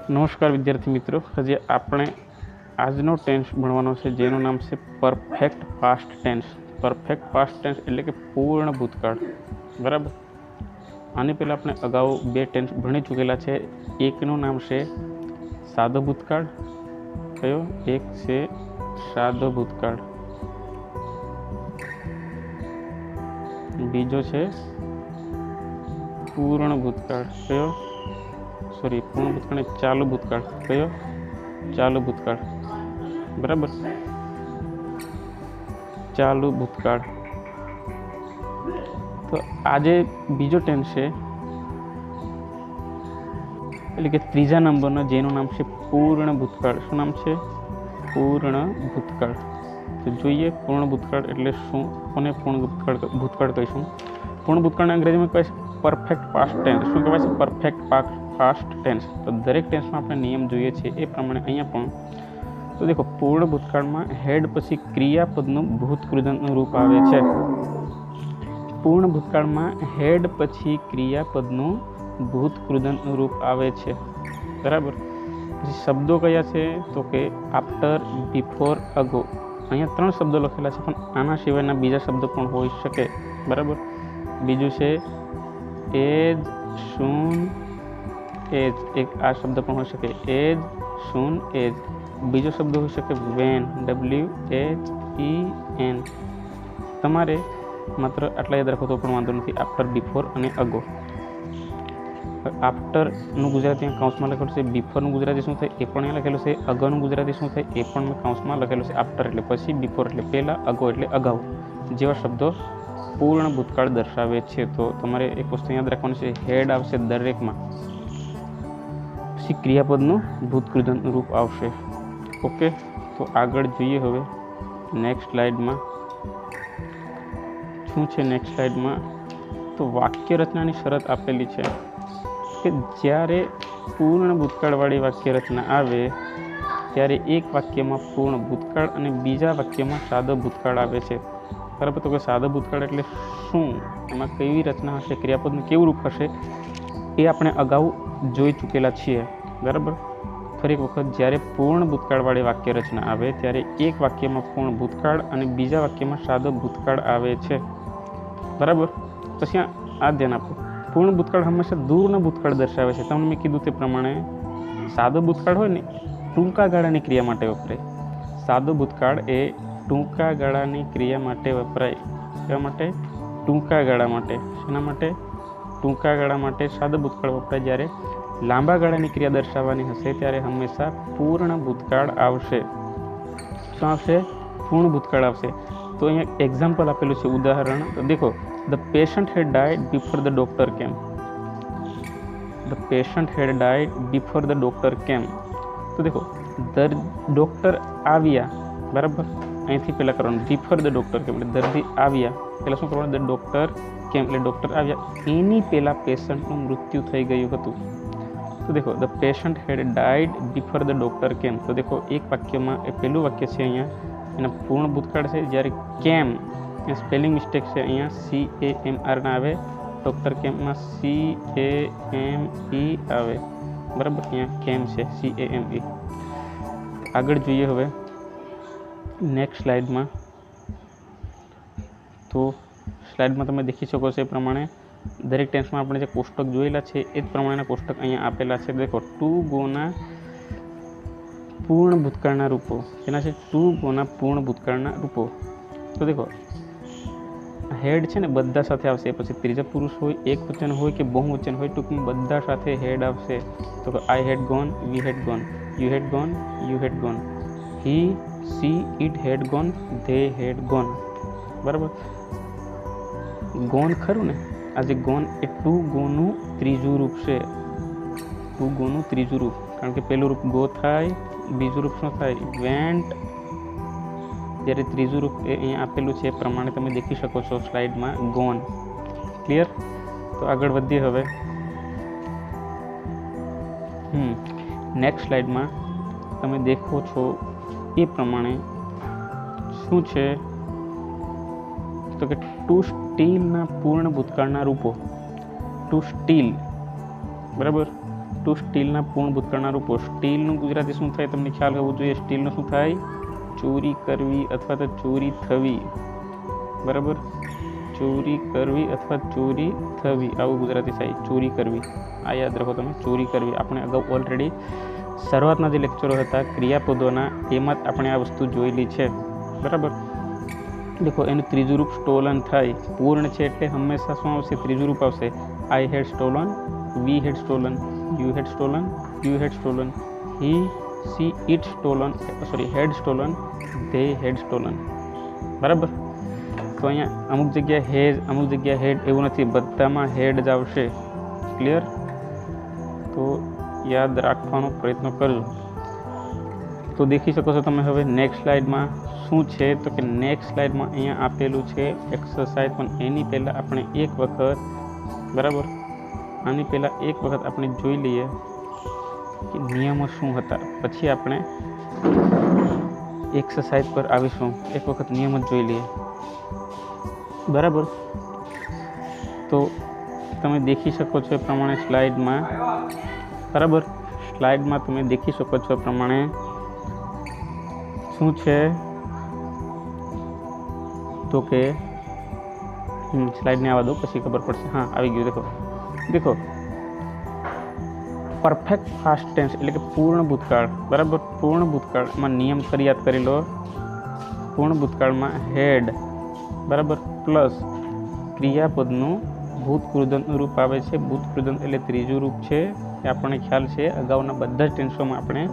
नमस्कार विद्यार्थी मित्रों, हजे आपणे आजनो टेन्स भणवानो छे जेनुं नाम छे perfect past tense. Perfect past tense एटले के पूर्ण भूतकाळ, बराबर। आनी पहेला आपणे अगाऊ बे टेन्स भणी चूकेला छे। एकनुं नाम छे सादो भूतकाळ, कयो? एक छे सादो भूतकाळ, बीजो छे पूर्ण भूतकाळ, कयो? सॉरी, पूर्ण भूतकाळ ने चालू भूतकाळ, कयो? चालू भूतकाळ, बराबर। चालू भूतकाळ। तो आजे बीजो टेन्स है એટલે કે ત્રીજા નંબરનો જેનું નામ છે પૂર્ણ ભૂતકાળ। શું નામ છે? પૂર્ણ ભૂતકાળ। તો જોઈએ પૂર્ણ ભૂતકાળ એટલે શું, કોને પૂર્ણ ભૂતકાળ કહીશું? પૂર્ણ ભૂતકાળને અંગ્રેજીમાં કહે છે પરફેક્ટ પાસ્ટ ટેન્સ। શું કહેવાય છે? Perfect past tense. તો દરેક ટેન્સમાં આપણે નિયમ જોઈએ છે એ પ્રમાણે અહીંયા પણ। તો દેખો, પૂર્ણ ભૂતકાળમાં હેડ પછી ક્રિયાપદનું ભૂતકૃદંતનું રૂપ આવે છે। પૂર્ણ ભૂતકાળમાં હેડ પછી ક્રિયાપદનું ભૂતકૃદંતનું રૂપ આવે છે, બરાબર। પછી શબ્દો કયા છે? તો કે આફ્ટર, બિફોર, અગો। અહીંયા 3 શબ્દો લખેલા છે, પણ આના સિવાયના બીજા શબ્દો પણ હોઈ શકે, બરાબર। બીજું છે એજ, સૂન, એજ। એક આ શબ્દ પણ હોઈ શકે, એજ, સૂન, એજ। બીજો શબ્દ હોઈ શકે વેન, WHEN। તમારે માત્ર આટલા યાદ રાખો તો પણ વાંધો નથી, આફ્ટર, બિફોર અને અગો। आफ्टरનું ગુજરાતી કૌંસમાં લખેલું છે, બિફોરનું ગુજરાતી શું થાય એ પણ અહીંયા લખેલું છે, અગોનું ગુજરાતી શું થાય એ પણ મેં કૌંસમાં લખેલું છે। आफ्टर એટલે પછી, બિફોર એટલે પહેલાં, અગો એટલે અગાઉ જેવા શબ્દો પૂર્ણ ભૂતકાળ દર્શાવે છે। તો તમારે એક વસ્તુ યાદ રાખવાની છે, હેડ આવશે દરેકમાં, પછી ક્રિયાપદનું ભૂતકૃદંતનું રૂપ આવશે। ઓકે, તો આગળ જોઈએ હવે નેક્સ્ટ સ્લાઇડમાં શું છે। નેક્સ્ટ સ્લાઇડમાં તો વાક્ય રચનાની શરત આપેલી છે કે જ્યારે પૂર્ણ ભૂતકાળવાળી વાક્ય રચના આવે ત્યારે એક વાક્યમાં પૂર્ણ ભૂતકાળ અને બીજા વાક્યમાં સાદો ભૂતકાળ આવે છે, બરાબર। તો કે સાદો ભૂતકાળ એટલે શું, એમાં કેવી રચના હશે, ક્રિયાપદનું કેવું રૂપ હશે એ આપણે અગાઉ જોઈ ચૂકેલા છીએ, બરાબર। ફરી એક વખત, જ્યારે પૂર્ણ ભૂતકાળવાળી વાક્ય રચના આવે ત્યારે એક વાક્યમાં પૂર્ણ ભૂતકાળ અને બીજા વાક્યમાં સાદો ભૂતકાળ આવે છે, બરાબર। પછી આ ધ્યાન આપો, પૂર્ણ ભૂતકાળ હંમેશા દૂરના ભૂતકાળ દર્શાવે છે। તમને મેં કીધું તે પ્રમાણે સાદો ભૂતકાળ હોય ને ટૂંકા ગાળાની ક્રિયા માટે વપરાય। સાદો ભૂતકાળ એ ટૂંકા ગાળાની ક્રિયા માટે વપરાય। શા માટે? ટૂંકા ગાળા માટે। શેના માટે? ટૂંકા ગાળા માટે સાદો ભૂતકાળ વપરાય। જ્યારે લાંબા ગાળાની ક્રિયા દર્શાવવાની હશે ત્યારે હંમેશા પૂર્ણ ભૂતકાળ આવશે। શું આવશે? પૂર્ણ ભૂતકાળ આવશે। તો અહીંયા એક્ઝામ્પલ આપેલું છે, ઉદાહરણ। તો દેખો, The patient had died before the doctor came. The patient had died before the doctor came. તો દેખો, ડૉક્ટર આવ્યા, બરાબર। અહીંથી પહેલાં કરવાનું બિફોર ધ ડૉક્ટર કેમ એટલે દર્દી આવ્યા પહેલાં શું કરવાનું? ધ ડૉક્ટર કેમ એટલે ડૉક્ટર આવ્યા એની પહેલાં પેશન્ટનું મૃત્યુ થઈ ગયું હતું। તો દેખો, the patient had died before the doctor came. તો દેખો, એક વાક્યમાં એ પહેલું વાક્ય છે અહીંયા એના પૂર્ણ ભૂતકાળ છે, જ્યારે કેમ એ સ્પેલિંગ મિસ્ટેક છે, અહીંયા CAMR ના આવે, ડૉક્ટર કેમ્પમાં CAME આવે, બરાબર। અહીંયા કેમ છે, CAME। આગળ જોઈએ હવે નેક્સ્ટ સ્લાઇડમાં। તો સ્લાઇડમાં તમે દેખી શકો છો એ પ્રમાણે દરેક ટેન્સમાં આપણે જે કોષ્ટક જોયેલા છે એ જ પ્રમાણેના કોષ્ટક અહીંયા આપેલા છે। દેખો, ટુ ગોના પૂર્ણ ભૂતકાળના રૂપો એના છે, ટુ ગોના પૂર્ણ ભૂતકાળના રૂપો। તો દેખો, હેડ છે ને બધા સાથે આવશે, પછી ત્રીજા પુરુષ હોય, એક વચન હોય કે બહુવચન હોય, ટૂંકમાં બધા સાથે હેડ આવશે। તો I had gone, we had gone, you had gone, you had gone, he, she, it had gone, they had gone, બરાબર। ગોન ખરું ને, આ જે ગોન એ ટુ ગોનું ત્રીજું રૂપ છે। ટુ ગોનું ત્રીજું રૂપ, કારણ કે પહેલું રૂપ ગો થાય, બીજું રૂપ શું થાય? વેન્ટ। જ્યારે ત્રીજું રૂપ એ અહીંયા આપેલું છે એ પ્રમાણે તમે દેખી શકો છો સ્લાઇડમાં, ગોન। ક્લિયર? તો આગળ વધીએ હવે નેક્સ્ટ સ્લાઇડમાં તમે દેખો છો એ પ્રમાણે શું છે? તો કે ટુ સ્ટીલના પૂર્ણ ભૂતકાળના રૂપો। ટુ સ્ટીલ, બરાબર। टू स्टीलना पूर्ण भूतकाळना रूपो। स्टीलનું ગુજરાતી શું થાય તમને ખ્યાલ હોવો જોઈએ। સ્ટીલનું શું થાય? ચોરી કરવી અથવા તો ચોરી થવી, બરાબર। ચોરી કરવી અથવા ચોરી થવી આવું ગુજરાતી થાય, ચોરી કરવી। આ યાદ રાખો તમે, ચોરી કરવી। આપણે અગાઉ ઓલરેડી શરૂઆતના જે લેક્ચરો હતા ક્રિયાપદોના એમાં જ આપણે આ વસ્તુ જોયેલી છે, બરાબર। देखो એનું ત્રીજું રૂપ સ્ટોલન થાય। પૂર્ણ છે એટલે હંમેશા શું આવશે? ત્રીજું રૂપ આવશે। I had stolen, we had stolen, you had stolen, you had stolen, he she it stolen, sorry had stolen, they had stolen, બરાબર। તો અહીંયા અમુક જગ્યાએ હેઝ, અમુક જગ્યાએ હેડ એવું નથી, બધામાં હેડ જ આવશે। ક્લિયર? તો યાદ રાખવાનો પ્રયત્ન કરજો। તો દેખી શકો છો તમે હવે નેક્સ્ટ સ્લાઇડમાં શું છે, તો કે નેક્સ્ટ સ્લાઇડમાં અહીંયા આપેલું છે એક્સરસાઇઝ, પણ એની પહેલાં આપણે એક વખત, બરાબર, આની પહેલાં એક વખત આપણે જોઈ લઈએ કે નિયમો શું હતા, પછી આપણે એક્સરસાઇઝ પર આવીશું। એક વખત નિયમ જ જોઈ લઈએ, બરાબર। તો તમે દેખી શકો છો એ પ્રમાણે સ્લાઇડમાં, બરાબર, સ્લાઇડમાં તમે દેખી શકો છો એ પ્રમાણે શું છે, તો કે સ્લાઇડને આવવા દો પછી ખબર પડશે। હા, આવી ગયું। देखो देखो પરફેક્ટ પાસ્ટ ટેન્સ એટલે કે પૂર્ણ ભૂતકાળ, બરાબર। પૂર્ણ ભૂતકાળમાં નિયમ ફરી યાદ કરી લો। પૂર્ણ ભૂતકાળમાં હેડ, બરાબર, પ્લસ ક્રિયાપદનું ભૂતકૃદંતનું રૂપ આવે છે। ભૂતકૃદંત એટલે ત્રીજું રૂપ છે, એ આપણને ખ્યાલ છે। અગાઉના બધા જ ટેન્સોમાં આપણે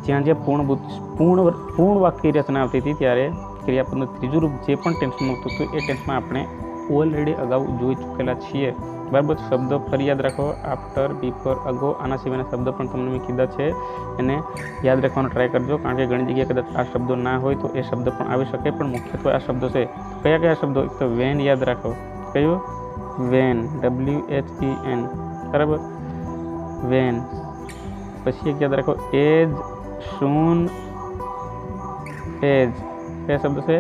જ્યાં જ્યાં પૂર્ણ વાક્ય રચના આવતી હતી ત્યારે ક્રિયાપદનું ત્રીજું રૂપ જે પણ ટેન્સમાં આવતું હતું એ ટેન્સમાં આપણે ઓલરેડી અગાઉ જોઈ ચૂકેલા છીએ, બરાબર। શબ્દો ફરી યાદ રાખો, આફ્ટર, બિફોર, અગો, આના સિવાયના શબ્દો પણ તમને મેં કીધા છે, એને યાદ રાખવાનો ટ્રાય કરજો, કારણ કે ઘણી જગ્યાએ કદાચ આ શબ્દો ના હોય તો એ શબ્દ પણ આવી શકે, પણ મુખ્યત્વે આ શબ્દો છે। કયા કયા શબ્દો? એક તો વેન યાદ રાખો, કયો? વેન, WHEN, બરાબર, વેન। પછી એક યાદ રાખો એજ, સૂન, એજ, કયા શબ્દો છે?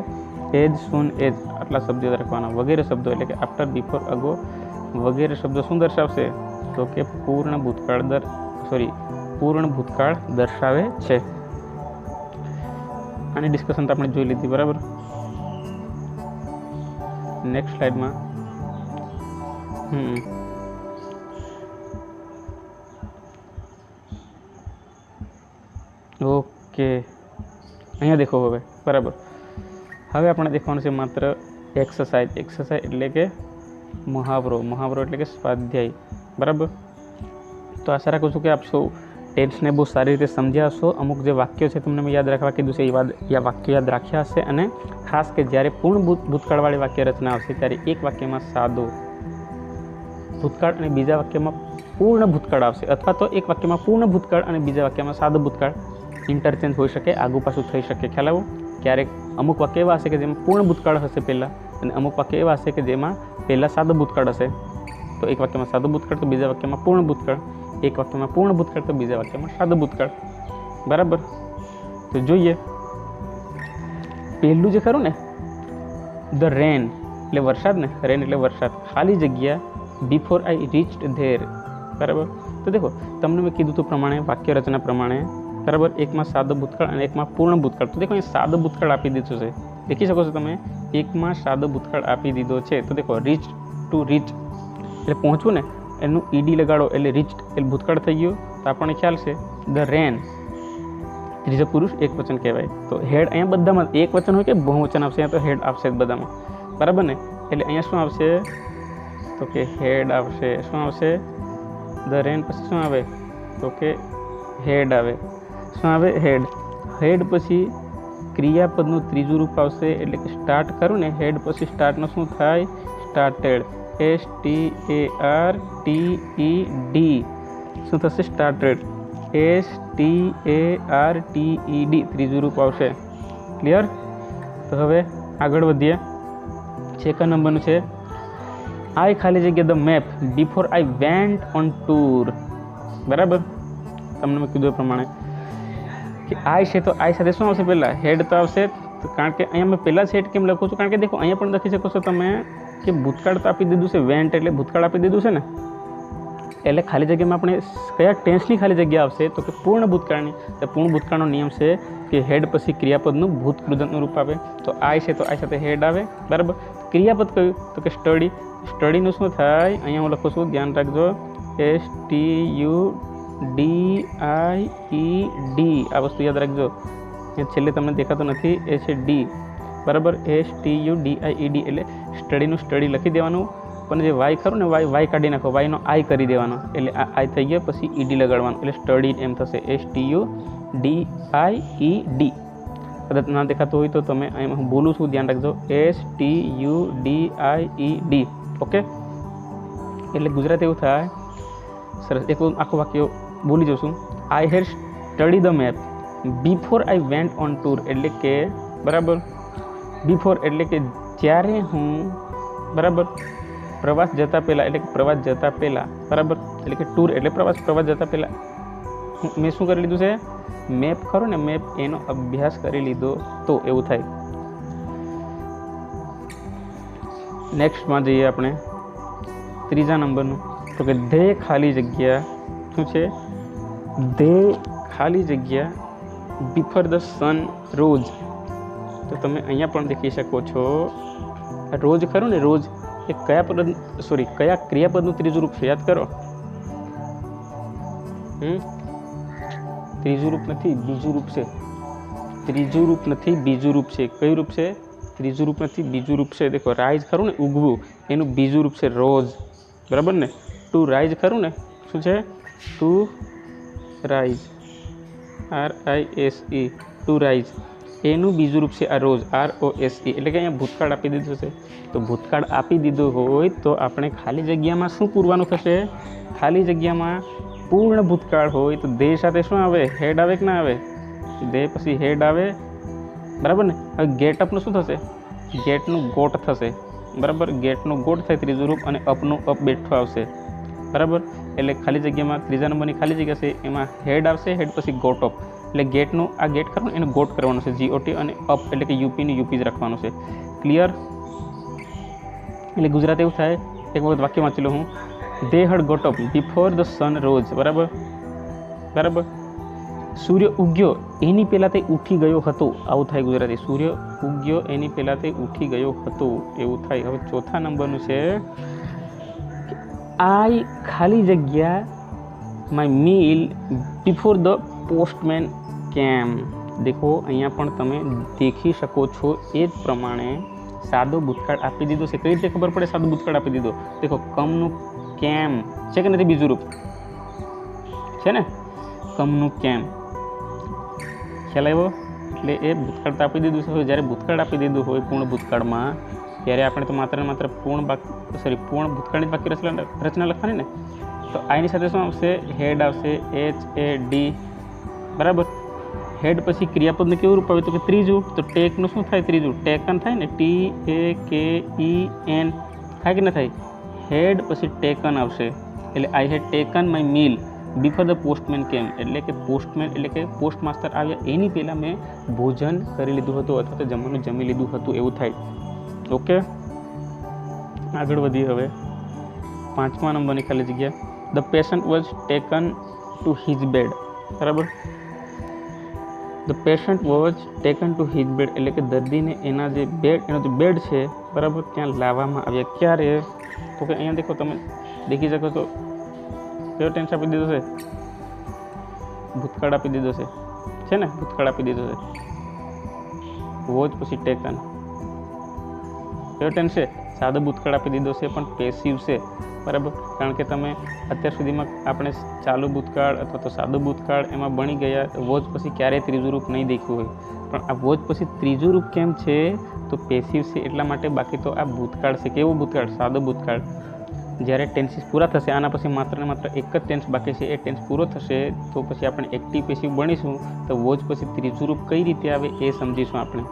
એજ, સૂન, એજ, આટલા શબ્દો યાદ રાખવાના। વગેરે શબ્દો એટલે કે આફ્ટર, બિફોર, અગો વગેરે શબ્દો શું દર્શાવશે? તો કે પૂર્ણ ભૂતકાળ પૂર્ણ ભૂતકાળ દર્શાવે છે। આની ડિસ્કશન તો આપણે જોઈ લીધી, બરાબર। નેક્સ્ટ સ્લાઇડમાં ઓકે, અહીંયા દેખો હવે, બરાબર। હવે આપણે દેખવાનું છે માત્ર એક્સરસાઇઝ। એક્સરસાઇઝ એટલે કે મહાવરો, મહાવરો એટલે કે સ્વાધ્યાય, બરાબર। તો આશા રાખું છું કે આપ સૌ ટેન્સને બહુ સારી રીતે સમજ્યા હશો। અમુક જે વાક્યો છે તમને મેં યાદ રાખવા કીધું છે એ વાક્યો યાદ રાખ્યા હશે, અને ખાસ કે જ્યારે પૂર્ણ ભૂતકાળવાળી વાક્ય રચના આવશે ત્યારે એક વાક્યમાં સાદો ભૂતકાળ અને બીજા વાક્યમાં પૂર્ણ ભૂતકાળ આવશે, અથવા તો એક વાક્યમાં પૂર્ણ ભૂતકાળ અને બીજા વાક્યમાં સાદો ભૂતકાળ ઇન્ટરચેન્જ હોઈ શકે, આગુ પાછું થઈ શકે। ખ્યાલ આવો? ક્યારેક અમુક વાક્ય એવા હશે કે જેમાં પૂર્ણ ભૂતકાળ હશે પહેલાં, અને અમુક વાક્ય એવા હશે કે જેમાં પહેલાં સાદો ભૂતકાળ હશે। તો એક વાક્યમાં સાદો ભૂતકાળ તો બીજા વાક્યમાં પૂર્ણ ભૂતકાળ, એક વાક્યમાં પૂર્ણ ભૂતકાળ તો બીજા વાક્યમાં સાદો ભૂતકાળ, બરાબર। તો જોઈએ પહેલું જે ખરું ને, ધ રેન એટલે વરસાદ ને, રેન એટલે વરસાદ, ખાલી જગ્યા બિફોર આઈ રીચ્ડ ધેર, બરાબર। તો દેખો તમને મેં કીધું હતું પ્રમાણે વાક્ય રચના પ્રમાણે, બરાબર, એકમાં સાદો ભૂતકાળ અને એકમાં પૂર્ણ ભૂતકાળ। તો દેખો અહીં સાદો ભૂતકાળ આપી દીધું છે, દેખી શકો છો તમે, એકમાં સાદો ભૂતકાળ આપી દીધો છે। તો દેખો રીચ ટુ રીચ એટલે પહોંચવું ને, એનું ઈડી લગાડો એટલે રીચ એટલે ભૂતકાળ થઈ ગયું। તો આપણને ખ્યાલ છે ધ રેન ત્રીજો પુરુષ એક વચન કહેવાય। તો હેડ અહીંયા બધામાં એક વચન હોય કે બહુવચન આવશે, અહીંયા તો હેડ આવશે જ બધામાં, બરાબર ને। એટલે અહીંયા શું આવશે? તો કે હેડ આવશે। શું આવશે? ધ રેન પછી શું આવે? તો કે હેડ આવે। શું આવે? હેડ। હેડ પછી ક્રિયાપદનું ત્રીજું રૂપ આવશે, એટલે કે સ્ટાર્ટ કરું ને, હેડ પછી સ્ટાર્ટનું શું થાય? સ્ટાર્ટેડ, STARTED, શું થશે? સ્ટાર્ટેડ, STARTED, ત્રીજું રૂપ આવશે। ક્લિયર? તો હવે આગળ વધીએ। સેકન્ડ નંબરનું છે આઈ ખાલી જગ્યા the map before I went on tour, બરાબર। તમને મેં કીધું એ પ્રમાણે કે આઈ છે તો આઈ સાથે શું આવશે? પહેલાં હેડ તો આવશે, તો કારણ કે અહીંયા મેં પહેલાં જ હેડ કેમ લખું છું? કારણ કે દેખો અહીંયા પણ લખી શકો છો તમે કે ભૂતકાળ તો આપી દીધું છે, વેન્ટ એટલે ભૂતકાળ આપી દીધું છે ને, એટલે ખાલી જગ્યામાં આપણે કયા ટેન્સની ખાલી જગ્યા આવશે તો કે પૂર્ણ ભૂતકાળની. તો પૂર્ણ ભૂતકાળનો નિયમ છે કે હેડ પછી ક્રિયાપદનું ભૂત કૃદંતનું રૂપ આવે. તો આઈ છે તો આઈ સાથે હેડ આવે, બરાબર. ક્રિયાપદ કયું તો કે સ્ટડી. સ્ટડીનું શું થાય, અહીંયા હું લખું છું, ધ્યાન રાખજો, STUDIED. આ વસ્તુ યાદ રાખજો, એ છેલ્લે તમને દેખાતું નથી, એ છે ડી, બરાબર. STUDIED એટલે સ્ટડીનું સ્ટડી લખી દેવાનું, પણ જે વાય ખરું ને વાય કાઢી નાખો, વાયનો આઈ કરી દેવાનો, એટલે આ આઈ થઈ ગયા, પછી ઈડી લગાડવાનું, એટલે સ્ટડી એમ થશે, STUDIED. કદાચ ના દેખાતું હોય તો તમે અહીંયા હું બોલું છું, ધ્યાન રાખજો, STUDIED. ઓકે, એટલે ગુજરાતી એવું થાય. સરસ, એક આખું વાક્ય બોલી જશું. I had study the map before I went on tour. એટલે કે બરાબર, બિફોર એટલે કે જ્યારે હું, બરાબર, પ્રવાસ જતા પહેલાં, એટલે કે પ્રવાસ જતા પહેલાં, બરાબર, એટલે કે ટૂર એટલે પ્રવાસ જતા પહેલાં મેં શું કરી લીધું છે, મેપ ખરો ને, મેપ, એનો અભ્યાસ કરી લીધો, તો એવું થાય. નેક્સ્ટમાં જઈએ આપણે ત્રીજા નંબરનું, તો કે ધે ખાલી જગ્યા શું છે, ધે ખાલી જગ્યા બિફોર ધ સન રોજ. તો તમે અહીંયા પણ દેખી શકો છો, રોજ ખરું ને, રોજ એ કયા ક્રિયાપદનું ત્રીજું રૂપ છે, યાદ કરો. ત્રીજું રૂપ નથી, બીજું રૂપ છે. ત્રીજું રૂપ નથી, બીજું રૂપ છે. કયું રૂપ છે, ત્રીજું રૂપ નથી, બીજું રૂપ છે. દેખો, રાઈઝ ખરું ને, ઉગવું, એનું બીજું રૂપ છે રોજ, બરાબર ને. ટુ રાઈઝ ખરું ને, શું છે, to rise, RISE, to rise, એનું બીજું રૂપ છે આ રોજ, ROSE. એટલે કે અહીંયા ભૂતકાળ આપી દીધું છે. તો ભૂતકાળ આપી દીધું હોય તો આપણે ખાલી જગ્યામાં શું પૂરવાનું થશે, ખાલી જગ્યામાં પૂર્ણ ભૂતકાળ હોય તો દે સાથે શું આવે, હેડ આવે કે ના આવે, દે પછી હેડ આવે, બરાબર ને. હવે ગેટઅપનું શું થશે, ગેટનું ગોટ થશે, બરાબર. ગેટનું ગોટ થાય ત્રીજું રૂપ, અને અપનું અપ બેઠો આવશે, બરાબર. એટલે ખાલી જગ્યામાં ત્રીજા નંબરની ખાલી જગ્યા છે એમાં હેડ આવશે, હેડ પછી ગોટ અપ. એટલે ગેટનું આ ગેટ ખરું એનું ગોટ કરવાનું છે, GOT, અને અપ એટલે કે યુપીનું યુપી જ રાખવાનું છે. ક્લિયર. એટલે ગુજરાત એવું થાય, એક વખત વાક્ય વાંચી લો હું, they had got up before the sun rose, બરાબર, બરાબર. સૂર્ય ઉગ્યો એની પહેલાં તે ઉઠી ગયો હતો, આવું થાય ગુજરાતી. સૂર્ય ઉગ્યો એની પહેલાં તે ઉઠી ગયો હતો, એવું થાય. હવે ચોથા નંબરનું છે, આઈ ખાલી જગ્યા my meal before the postman came. દેખો, અહીંયા પણ તમે દેખી શકો છો, એ જ પ્રમાણે સાદો ભૂતકાળ આપી દીધો છે. કઈ રીતે ખબર પડે સાદો ભૂતકાળ આપી દીધો, દેખો, કમનું કેમ છે કે નથી, બીજું રૂપ છે ને, કમનું કેમ, ખ્યાલ આવ્યો. એટલે એ ભૂતકાળ તો આપી દીધું છે. જ્યારે ભૂતકાળ આપી દીધું હોય પૂર્ણ ભૂતકાળમાં, ત્યારે આપણે તો માત્ર ને માત્ર પૂર્ણ ભૂતકાળની વાક્ય રચના લખવાની ને. તો આની સાથે શું આવશે, હેડ આવશે, HAD, બરાબર. હેડ પછી ક્રિયાપદનું કેવું રૂપ આવે તો કે ત્રીજું. તો ટેકનું શું થાય, ત્રીજું ટેકન થાય ને, TAKEN થાય કે ના થાય. હેડ પછી ટેકન આવશે, એટલે I had taken my meal before the postman came. એટલે કે પોસ્ટમેન એટલે કે પોસ્ટ માસ્ટર આવ્યા એની પહેલાં મેં ભોજન કરી લીધું હતું, અથવા તો જમવાનું જમી લીધું હતું, એવું થાય. ઓકે, આગળ વધીએ. હવે પાંચમા નંબરની ખાલી જગ્યા, the patient was taken to his bed, બરાબર. The patient was taken to his bed એટલે કે દર્દીને એનો જે બેડ છે, બરાબર, ત્યાં લાવવામાં આવ્યા. ક્યારે તો કે અહીંયા દેખો, તમે દેખી શકો છો, કયો ટેન્સ આપી દીધો છે, ભૂતકાળ આપી દીધો છે ને, ભૂતકાળ આપી દીધો છે. વોઝ પછી ટેકન, કયો ટેન્સ છે, સાદો ભૂતકાળ આપી દીધો છે, પણ પેસિવ છે, બરાબર. કારણ કે તમે અત્યાર સુધીમાં આપણે ચાલુ ભૂતકાળ અથવા તો સાદો ભૂતકાળ એમાં ભણી ગયા, વોઝ પછી ક્યારેય ત્રીજું રૂપ નહીં દેખ્યું હોય, પણ આ વોઝ પછી ત્રીજું રૂપ કેમ છે તો પેસિવ છે એટલા માટે. બાકી તો આ ભૂતકાળ છે, કેવો ભૂતકાળ, સાદો ભૂતકાળ. જ્યારે ટેન્સીસ પૂરા થશે, આના પછી માત્ર ને માત્ર એક જ ટેન્સ બાકી છે, એ ટેન્સ પૂરો થશે તો પછી આપણે એક્ટિવ પેસિવ ભણીશું. તો વોઝ પછી ત્રીજું રૂપ કઈ રીતે આવે એ સમજીશું આપણે.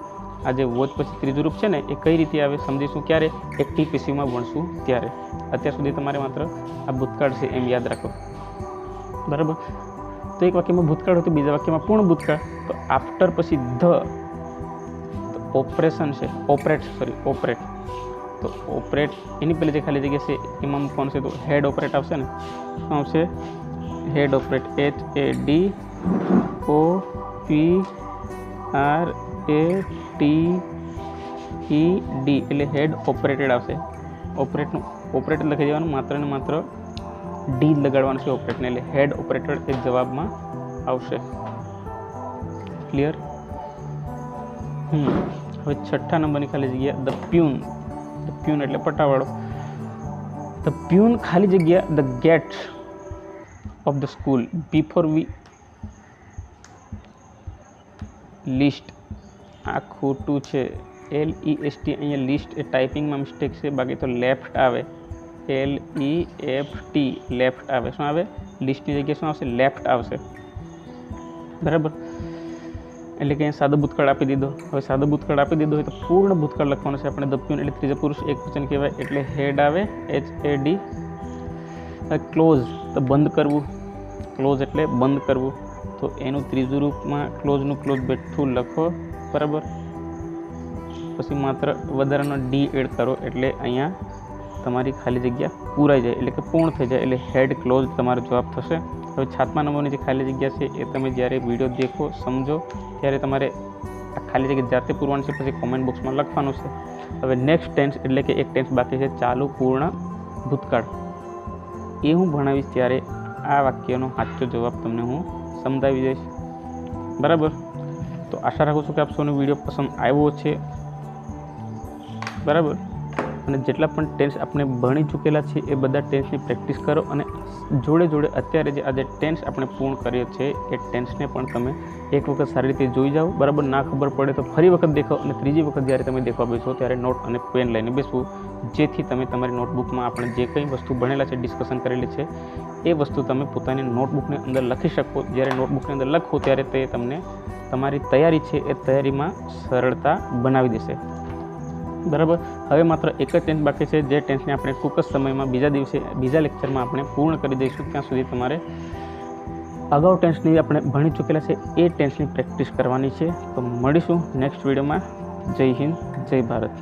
આ જે વોઝ પછી ત્રીજું રૂપ છે ને, એ કઈ રીતે આવે સમજીશું ક્યારે, એક્ટિવ પેસિવમાં ભણશું ત્યારે. અત્યાર સુધી તમારે માત્ર આ ભૂતકાળ છે એમ યાદ રાખો, બરાબર. તો એક વાક્યમાં ભૂતકાળ હતું, બીજા વાક્યમાં પૂર્ણ ભૂતકાળ. તો આફ્ટર પછી ધ ઓપરેશન છે, ઓપરેટ. તો तो ऑपरेट एनी पहले खाली जगह से एम कौन से तो हेड ऑपरेट आवशे ने शुं आवशे हेड ऑपरेट HADOPRATED એટલે हेड ऑपरेटेड आवशे ऑपरेट लखी देवानुं मात्र ने मात्र डी लगाड़वानुं छे ऑपरेट ने એટલે हेड ऑपरेटेड ए जवाबमां आवशे क्लियर। હવે છઠ્ઠા નંબરની ખાલી જગ્યા ધ પ્યુન એટલે પટાવાળો ધ પ્યુન ખાલી જગ્યા the gate of the school before we list આ ખોટું છે LEST અહીંયા લિસ્ટ એ ટાઈપિંગમાં મિસ્ટેક છે બાકી તો લેફ્ટ આવે LEFT લેફ્ટ આવે શું આવે લિસ્ટની જગ્યાએ શું આવશે લેફ્ટ આવશે બરાબર એટલે કે સાદો ભૂતકાળ આપી દીધો હવે સાદો ભૂતકાળ આપી દીધો હોય તો પૂર્ણ ભૂતકાળ લખવાનો છે આપણે ધ પ્યુન એટલે ત્રીજા પુરુષ એક વચન કહેવાય એટલે હેડ આવે HAD ક્લોઝ તો બંધ કરવું ક્લોઝ એટલે બંધ કરવું તો એનું ત્રીજું રૂપમાં ક્લોઝનું ક્લોઝ બેઠું લખો બરાબર પછી માત્ર વધારાનો ડી એડ કરો એટલે અહીંયા તમારી ખાલી જગ્યા પૂરાઈ જાય એટલે કે પૂર્ણ થઈ જાય એટલે હેડ ક્લોઝ તમારો જવાબ થશે। હવે 7મા નંબરની જે ખાલી જગ્યા છે એ તમે જ્યારે વિડીયો દેખો સમજો ત્યારે તમારે આ ખાલી જગ્યા જાતે પૂરવાની છે પછી કોમેન્ટ બોક્સમાં લખવાનું છે। હવે નેક્સ્ટ ટેન્સ એટલે કે એક ટેન્સ બાકી છે ચાલુ પૂર્ણ ભૂતકાળ એ હું ભણાવીશ ત્યારે આ વાક્યનો સાચો જવાબ તમને હું સમજાવી દઈશ બરાબર। તો આશા રાખું છું કે આપ સૌને વિડીયો પસંદ આવ્યો છે બરાબર અને જેટલા પણ ટેન્સ આપણે ભણી ચૂકેલા છે એ બધા ટેન્સની પ્રેક્ટિસ કરો અને જોડે જોડે અત્યારે જે આજે ટેન્સ આપણે પૂર્ણ કરીએ છીએ એ ટેન્સને પણ તમે એક વખત સારી રીતે જોઈ જાઓ બરાબર ના ખબર પડે તો ફરી વખત દેખો અને ત્રીજી વખત જ્યારે તમે દેખવા બેસો ત્યારે નોટ અને પેન લઈને બેસવું જેથી તમે તમારી નોટબુકમાં આપણે જે કંઈ વસ્તુ ભણેલા છે ડિસ્કશન કરેલી છે એ વસ્તુ તમે પોતાની નોટબુકની અંદર લખી શકો જ્યારે નોટબુકની અંદર લખો ત્યારે તે તમને તમારી તૈયારી છે એ તૈયારીમાં સરળતા બનાવી દેશે બરાબર। હવે માત્ર એક જ ટેન્સ બાકી છે જે ટેન્સને આપણે ટૂંક જ સમયમાં બીજા લેક્ચરમાં આપણે પૂર્ણ કરી દઈશું ત્યાં સુધી તમારે અગાઉ ટેન્સની આપણે ભણી ચૂકેલા છે એ ટેન્સની પ્રેક્ટિસ કરવાની છે। તો મળીશું નેક્સ્ટ વિડીયોમાં। જય હિન્દ જય ભારત।